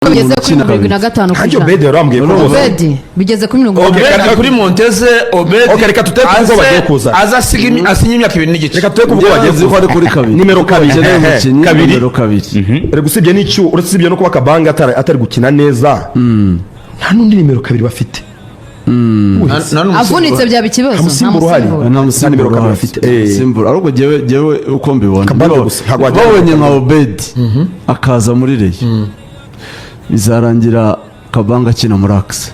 bigeze kuri 75 Hajyo Obedi yarambwiye ko Obedi bigeze kuri 75 kuri Monteze Obedi. Okay, reka tuteke ubwo bagiye kuza. Asinya imyaka 2 n'igice. Reka tuteke ubwo bagiye kuza. Ko ari kuri kabiri. Nimero 2. Nimero 2. Reka usibye n'icyo urasibye no kuba Kabanga atari gukina neza. Nta nundi nimero 2 bafite. avunitse byaba ikibazo Musimbura uhari nta musimbura nimero 2 bafite simbura ariko jewe uko mbibona babonye nka Obedi akaza muri Reyo bizarangira Kabanga akina muri Axe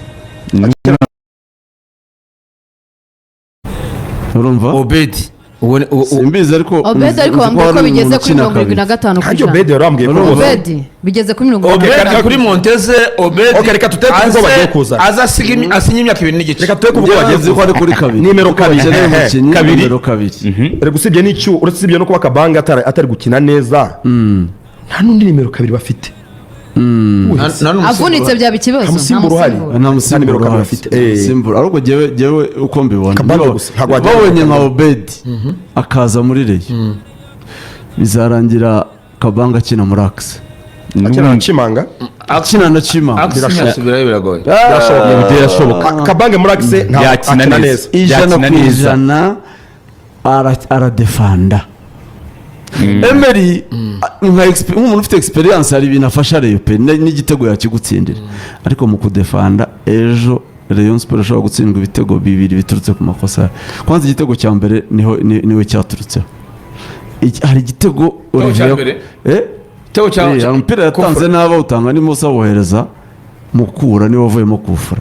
urumva Obedi simbizi ariko Obedi ariko bambwiye ko bigeze kuri 75 Hajyo Obedi yarambwiye ko Obedi bigeze kuri 75 Obedi kuri Monteze Obedi. Reka tuteke ubwo bagiye kuza. Asinya imyaka 2 n'igice. Reka tuteke ubwo bagiye ko ari kuri kabiri. Nimero 2. Nimero 2. Reka usibye n'icyo urasibye no kuba Kabanga atari gukina neza. Nta nundi nimero 2 bafite. avunitse byaba ikibazo Musimbura uhari nta musimbura nimero 2 bafite. simbura ariko jewe uko mbibona babonye nka Obedi akaza muri Reyo bizarangira Kabanga akina muri Axe akina Chimanga akina na Chimanga birasubirayo biragoye. birashoboka Kabanga muri Axe nta akina neza ijana aradefanda Emery nk'umuntu ufite experience hari ibintu afasha Reyo pe n'igitego yakigutsindira ariko mu kudefanda ejo Rayon Sport ashobora gutsindwa ibitego 2 biturutse ku makosa kwanza igitego cya mbere niwe cyaturutseho hari igitego Olivier igitego cya mpira yatanze n'aba utanga ni Musa wohereza mukura niwe wavuyemo kufura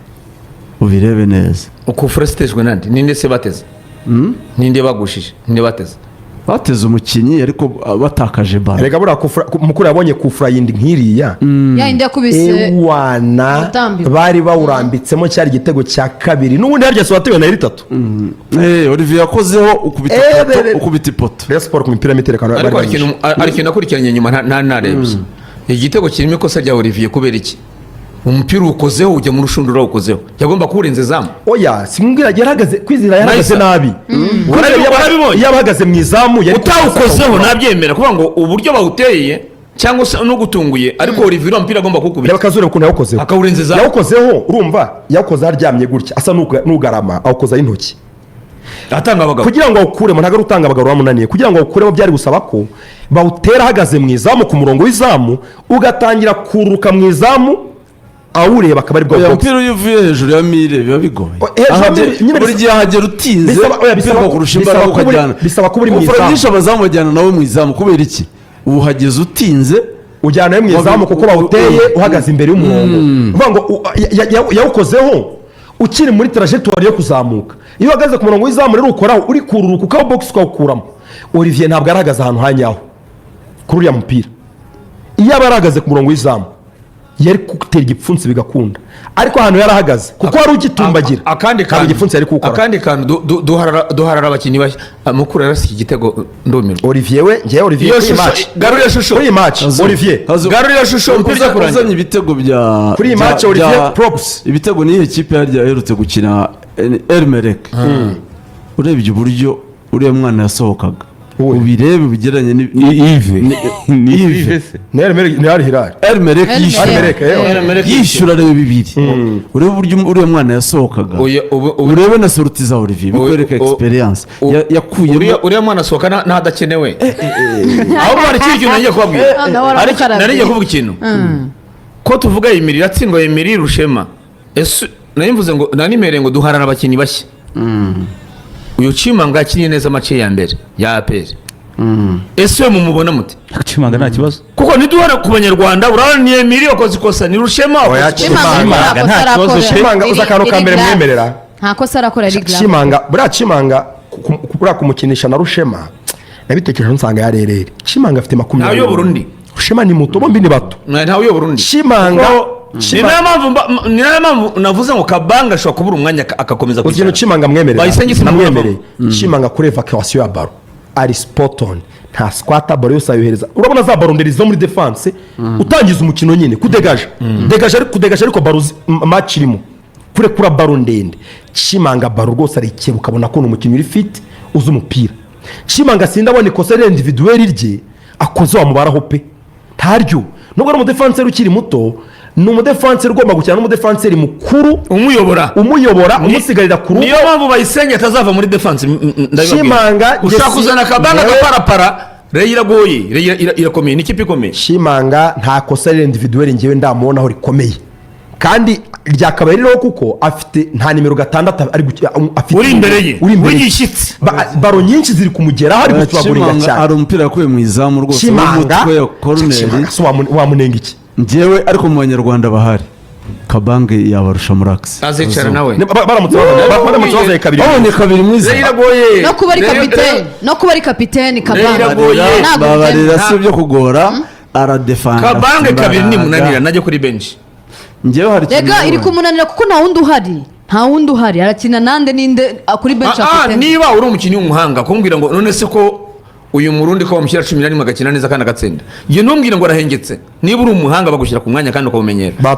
ubirebe neza ukufura sitejwe nande ninde se bateze ninde bagushije ninde bateze bateze umukinyi ariko batakaje baro rega bura kufura mukuru yabonye kufura yindi nkiriya yindi yakubise wana bari bawurambitsemo cyari igitego cya kabiri n'ubundi harya sobatewe na 3 Olivier yakozeho ukubita ipoto Rayon Sport ku mipira miterekano ari kintu akurikiranye nyuma nta narebye igitego kirimo ikosa rya Olivier kubera iki umupira ukozeho ujya mu rushundura ukozeho yagomba kurenza zamu oya simbwira yarahagaze kwizira yarahagaze nabi yabahagaze mu izamu yari utawukozeho nabyemera kuvuga ngo uburyo bawuteye cyangwa se no gutunguye ariko Olivier umupira agomba kukubita bakazure ukuntu yawukozeho akawurenza zamu yawukozeho urumva yakoze aryamye gutya asa nugarama awukoza intoki atanga abagabo kugira ngo awukuremo ntago rutanga abagabo bamunaniye kugira ngo awukuremo byari gusaba ko bawutera ahagaze mu izamu ku murongo w'izamu ugatangira kururuka mu izamu awureba akaba ari bwo bwo mpira uvuye hejuru ya mire biba bigoye buri gihe hagera utinze bisaba kurusha imbaraga ukajyana bisaba kuba uri mu izamu ufuranyisha abazamu bajyana nawe mu izamu kubera iki ubu hageze utinze ujyana mu izamu kuko bawuteye uhagaze imbere y'umurongo uvuga ngo yawukozeho ukiri muri trajectoire yo kuzamuka iyo uhagaze ku murongo w'izamu rero ukoraho uri kururuka ukaho box ukawukuramo Olivier ntabwo arahagaze ahantu hanyaho kuri uriya mupira iyo aba arahagaze ku murongo w'izamu yari gutera igipfunsi bigakunda ariko ahantu yarahagaze kuko wari ugitumbagira akandi igipfunsi yari gukora akandi kantu duharara abakinnyi mukuru yarasiye igitego ndumirwa Olivier we ngiye Olivier kuri match garurira shusho kuri match Olivier garurira shusho mpira kurangira ibitego bya kuri match Olivier props ibitego ni ikipe yaherutse gukina Elmerek urebye uburyo uriya mwana yasohokaga ubirebe bigeranye ni Yves ni Hilal Elmerek yishyura rebe 2 urebe uburyo uriya mwana yasohokaga urebe na sorti za Olivier bikwereka experience yakuye uriya mwana asohoka ntadakenewe aho bari kintu nagiye kubabwira nariye kuvuga ikintu ko tuvuga Emery yatsindwa Emery Rushema nayimvuze ngo nanimere ngo duharana abakinnyi bashya uyu Chimanga yakinnye neza mace ya mbere ya APR ese mumubona muti Chimanga nta kibazo kuko niduhara ku banyarwanda urabona ni Emery wakoze ikosa ni Rushema Chimanga nta kibazo Chimanga uzakano kambere mwemerera nta kosa arakora rigla Chimanga bura kumukinisha na Rushema nabitekereje nsanga yarerere Chimanga afite 20 nayo Burundi Rushema ni muto bombi ni bato nayo Burundi Chimanga ni nayo mpamvu navuze ngo Kabanga ashobora kubura umwanya akakomeza kugenda Chimanga mwemerera namwemereye Chimanga kuri evacuation ya baro ari spot on nta squatter baro yose ayohereza urabona za baro nderi zo muri defense utangiza umukino nyine kudegaje ariko baro match irimo kura baro ndende Chimanga baro rwose ari ikintu ukabona ko umukino uri fit uzi umupira Chimanga sindabona ikosa individuel rye akoze wa mubaraho pe ntaryo nubwo ari mu defense ukiri muto ni umudefanseri ugomba gukina n'umudefanseri mukuru umuyobora umusigarira ku rugo. niyo mpamvu bayisenge atazava muri defense Shimanga ushaka kuzana akabanga gaparapara Reyo iragoye, irakomeye, ni ikipe ikomeye. Shimanga nta kosa rero individuel ngewe ndamubonaho rikomeye kandi ryakabaye rero kuko afite nta nimero 6 afite uri imbere ye wishyitse baro nyinshi ziri kumugeraho ari gutwaguringa cyane. ari umupira yakuye mu izamu rwose n'umutwe ya corner wamunenga iki njyewe ariko mu banyarwanda bahari Kabange yabarusha muri axe azicara nawe baramutse bazaye kabiri babonye kabiri mwiza iragoye no kuba ari kapiteni Kabange babarira si byo kugora aradefanda Kabange kabiri ni munanira najye kuri bench njyewe hari rega iri kumunanira kuko nta wundi uhari arakina ninde kuri bench afite. Niba uri umukinnyi w'umuhanga kumbwira ngo none se ko uyu murundi ko bamushyira 11 agakina neza kandi agatsinda njye ntumbwire ngo arahengetse niba uri umuhanga bagushyira ku mwanya kandi ukabumenyera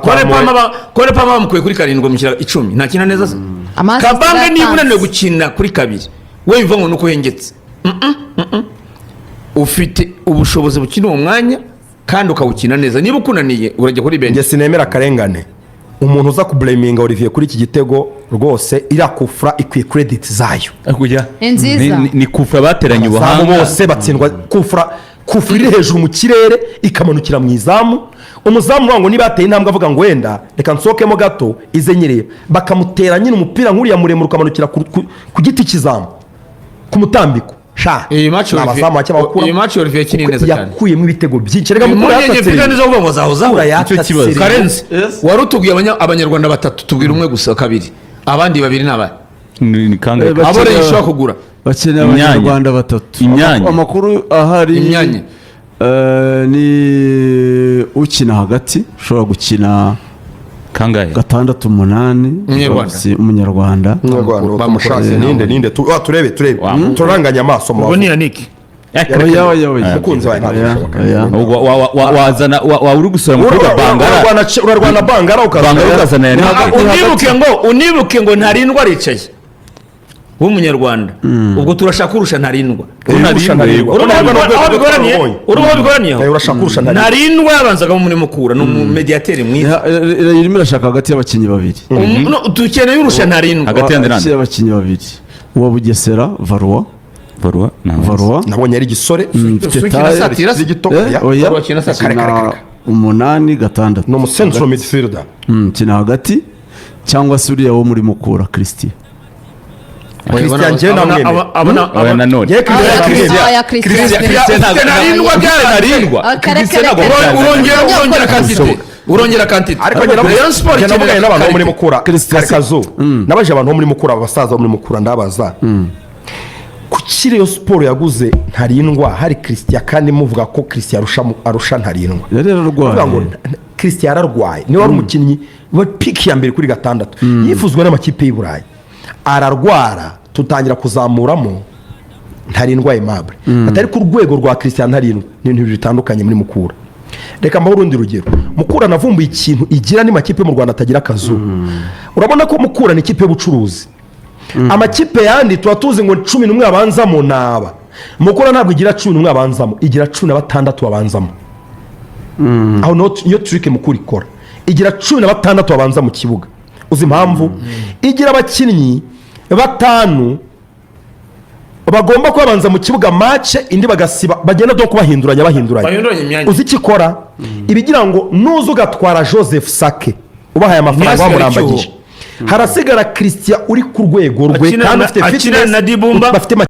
kore pama bamukuye kuri 7 bamushyira 10 ntakina neza se Kabange niba unaniwe gukina kuri 2 we biva ngo nuko uhengetse ufite ubushobozi bukina uwo mwanya kandi ukawukina neza niba ukunaniye urajya kuri bench. Njye sinemera akarengane umuntu uza kublaminga Olivier kuri iki gitego rwose irakufra ikwiye credit zayo kujya nziza ni kufra bateranye ubuhanga bose batsindwa kufra iri hejuru mu kirere ikamanukira mu izamu umuzamu wango niba ateye intambwe avuga ngo wenda reka nsokemo gato ize nyireba bakamutera nyine umupira nk'uriya muremure ukamanukira ku giti kizamu ku mutambiko iyi match Olivier kinini neza cyane yakuyemo ibitego byinshi rega mukuru yatatse neza uvuga ngo zaho icyo kibazo Karenzi wari utubwiye abanyarwanda 3 tubwira umwe gusa 2 abandi 2 n'abandi ni kangahe abo rero ishobora kugura bakeneye abanyarwanda 3 amakuru ahari imyanya ni ukina hagati ushobora gukina kangahe 6-8 umunyarwanda bamushatse ninde turebe turanganya amaso mu boni yaniki mukunzi wawe wazana uri gusura mu Bangara urarwana Bangara ukazana unibuke ngo ntarindwa aricaye w'umunyarwanda ubwo turashaka kurusha ntarindwa ntarindwa yabanzaga muri mukura ni umumediateri mwiza irimo irashaka hagati y'abakinnyi 2 dukeneye urusha ntarindwa hagati y'abakinnyi 2 uwa Bugesera Varwa nabonye ari gisore kina 8-6 no mu central midfielder kina hagati cyangwa se uriya wo muri mukura Christian njyewe namwemeye urongera kantite ariko nabonye n'abantu bo muri mukura Kazu nabaje abantu bo muri mukura abasaza bo muri mukura ndabaza kuki Rayon Sport yaguze Ntarindwa hari Christian kandi muvuga ko Christian arusha Ntarindwa Christian ararwaye niwe wari umukinnyi wa piki ya mbere kuri 6 yifuzwa n'amakipe y'u Burayi ararwara tutangira kuzamuramo Ntarindwa Aimable atari ku rwego rwa Christian Ntarindwa n'ibintu bitandukanye muri mukura. Reka mbaho urundi rugero mukura navumbuye ikintu igira ni makipe mu Rwanda atagira akazu urabona ko mukura ni ikipe y'ubucuruzi amakipe yandi tuba tuzi ngo 11 abanzamo naba mukura ntabwo igira 11 abanzamo igira 16 abanzamo aho niyo trick mukura ikora igira 16 abanza mu kibuga uzi impamvu igira abakinnyi 5 bagomba kubanza mu kibuga match indi bagasiba bagenda do kubahinduranya uzi ikikora ibigira ngo nuzo gatwara Joseph Sake ubahaye amafaranga bamurambagije harasigara Christian uri ku rwego rwe kandi ufite fitness bafite